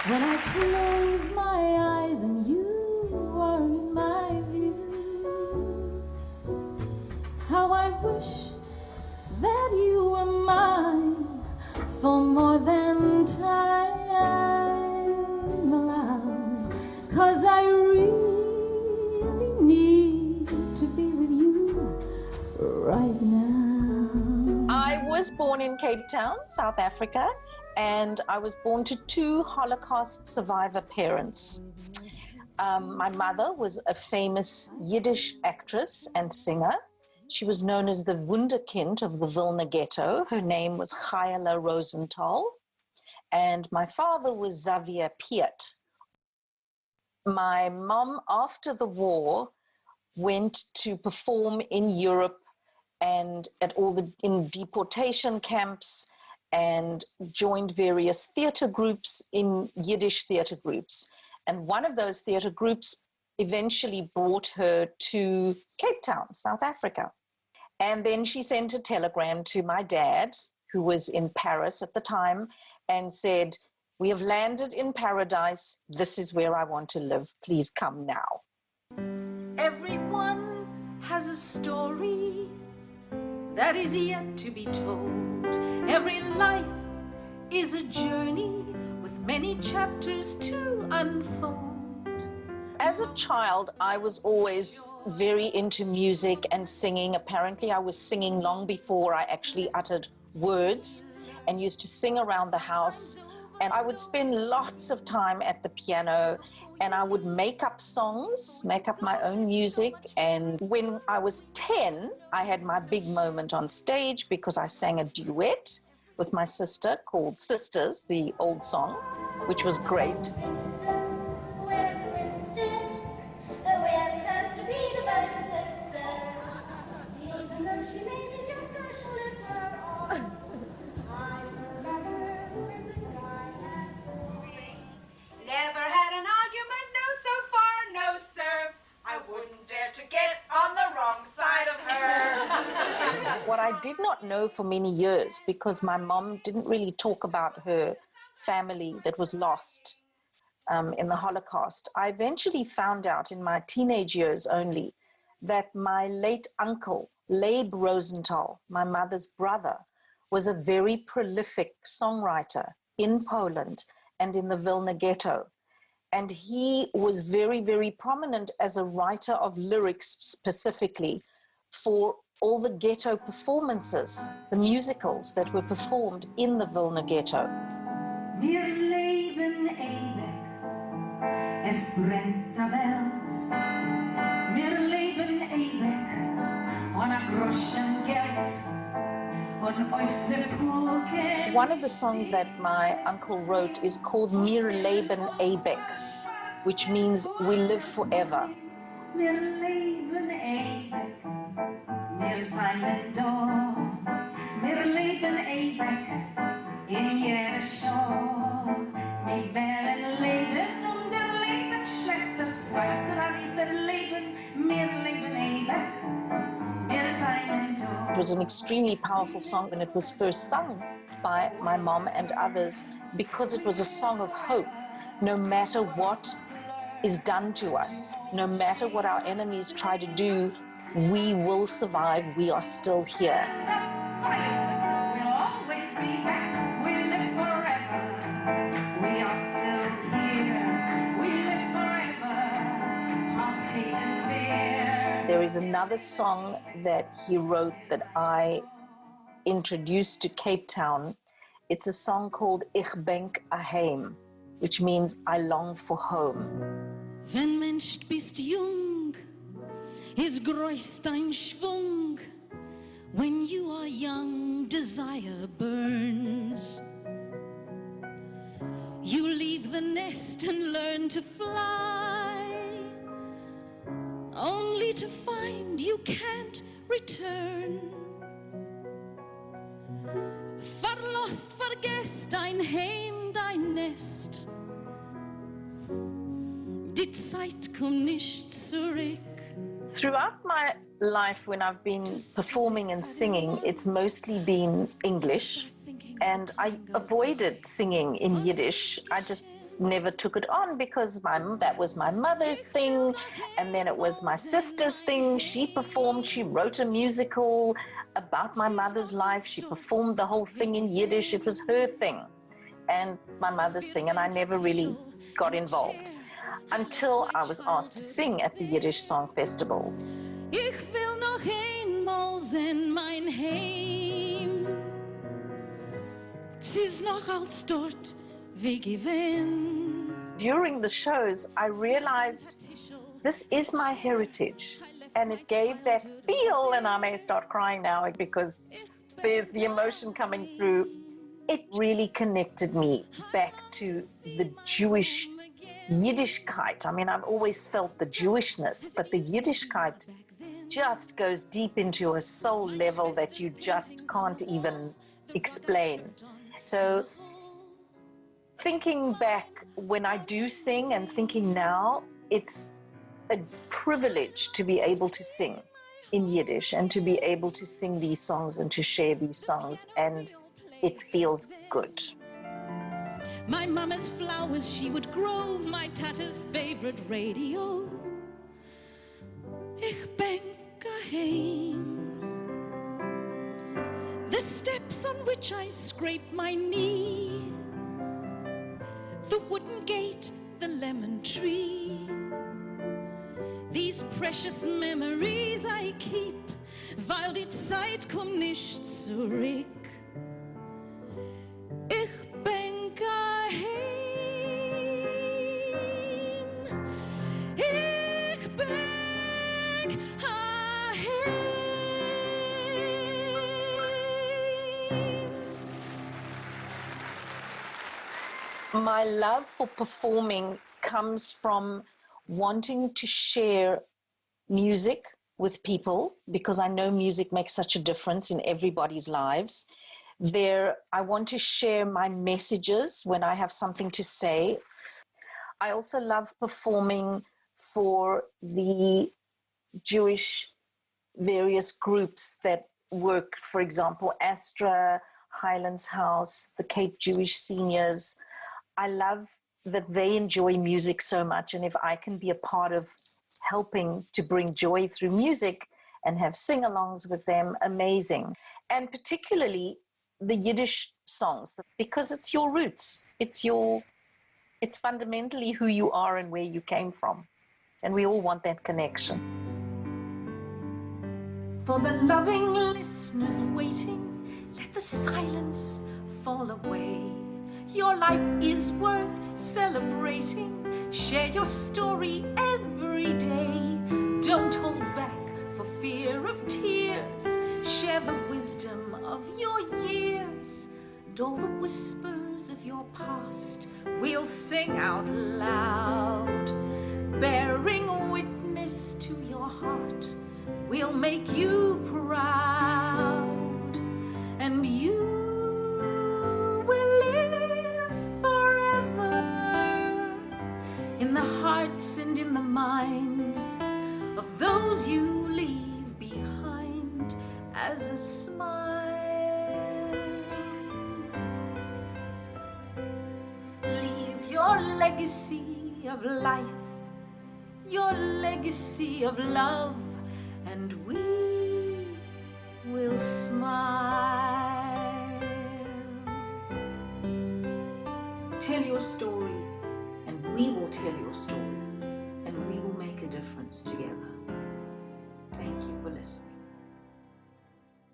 When I close my eyes and you are in my view, how I wish that you were mine for more than time allows, 'cause I really need to be with you right now. I was born in Cape Town, South Africa, and I was born to two Holocaust survivor parents. My mother was a famous Yiddish actress and singer. She was known as the Wunderkind of the Vilna Ghetto. Her name was Chayala Rosenthal. And my father was Xavier Piet. My mom, after the war, went to perform in Europe and in deportation camps, and joined various theater groups, in Yiddish theater groups. And one of those theater groups eventually brought her to Cape Town, South Africa. And then she sent a telegram to my dad, who was in Paris at the time, and said, "We have landed in paradise. This is where I want to live. Please come now." Everyone has a story that is yet to be told. Every life is a journey with many chapters to unfold. As a child, I was always very into music and singing. Apparently, I was singing long before I actually uttered words, and used to sing around the house. And I would spend lots of time at the piano, and I would make up songs, make up my own music. And when I was 10, I had my big moment on stage because I sang a duet with my sister called Sisters, the old song, which was great. What I did not know for many years, because my mom didn't really talk about her family that was lost in the Holocaust, I eventually found out in my teenage years only that my late uncle, Leib Rosenthal, my mother's brother, was a very prolific songwriter in Poland and in the Vilna Ghetto. And he was very, very prominent as a writer of lyrics specifically for all the ghetto performances, the musicals that were performed in the Vilna Ghetto. Wir leben ewig, es brennt der Welt. Wir leben ewig, ohne Groschen Geld. One of the songs that my uncle wrote is called Mir leben ewig, which means we live forever. Wir leben ewig, wir seien da. Wir leben ewig in jeder Show. Wir werden leben der Leben schlechter Zeiten, aber wir leben ewig, wir seien da. It was an extremely powerful song when it was first sung by my mom and others, because it was a song of hope. No matter what is done to us, no matter what our enemies try to do, we will survive. We are still here. We'll always be back. We live forever. We are still here. We live forever. Past hate and fear. There is another song that he wrote that I introduced to Cape Town. It's a song called Ich Benk Aheim, which means I long for home. Wenn Mensch bist jung, ist groß dein Schwung. When you are young, desire burns. You leave the nest and learn to fly, only to find you can't return. Verlost, vergesst dein Heim, dein Nest. Die Zeit kommt nicht zurück. Throughout my life, when I've been performing and singing, it's mostly been English. And I avoided singing in Yiddish. I just never took it on because that was my mother's thing, and then it was my sister's thing. She performed, she wrote a musical about my mother's life. She performed the whole thing in Yiddish. It was her thing and my mother's thing, and I never really got involved until I was asked to sing at the Yiddish Song Festival. Ich will noch einmal sehen mein Heim. Es ist noch als dort wie gewinn. During the shows, I realized this is my heritage, and it gave that feel, and I may start crying now because there's the emotion coming through. It really connected me back to the Jewish Yiddishkeit. I mean, I've always felt the Jewishness, but the Yiddishkeit just goes deep into a soul level that you just can't even explain. So thinking back when I do sing and thinking now, it's a privilege to be able to sing in Yiddish and to be able to sing these songs and to share these songs, and it feels good. My mama's flowers she would grow, my tata's favorite radio. Ich bin geheim. The steps on which I scrape my knee, the wooden gate, the lemon tree. These precious memories I keep, weil die Zeit kommt nicht zurück. Ich bin geheim. Ich bin geheim. My love for performing comes from wanting to share music with people, because I know music makes such a difference in everybody's lives. I want to share my messages when I have something to say. I also love performing for the Jewish various groups that work, for example, Astra, Highlands House, the Cape Jewish Seniors. I love that they enjoy music so much, and if I can be a part of helping to bring joy through music and have sing-alongs with them, amazing. And particularly the Yiddish songs, because it's your roots. It's fundamentally who you are and where you came from. And we all want that connection. For the loving listeners waiting, let the silence fall away. Your life is worth celebrating. Share your story every day. Don't hold back for fear of tears. Share the wisdom of your years and all the whispers of your past. We'll sing out loud, bearing witness to your heart. We'll make you proud, and you will live forever in the hearts and in the minds of those you leave behind as a smile. Leave your legacy of life, your legacy of love, and we will smile. Tell your story, and we will tell your story, and we will make a difference together.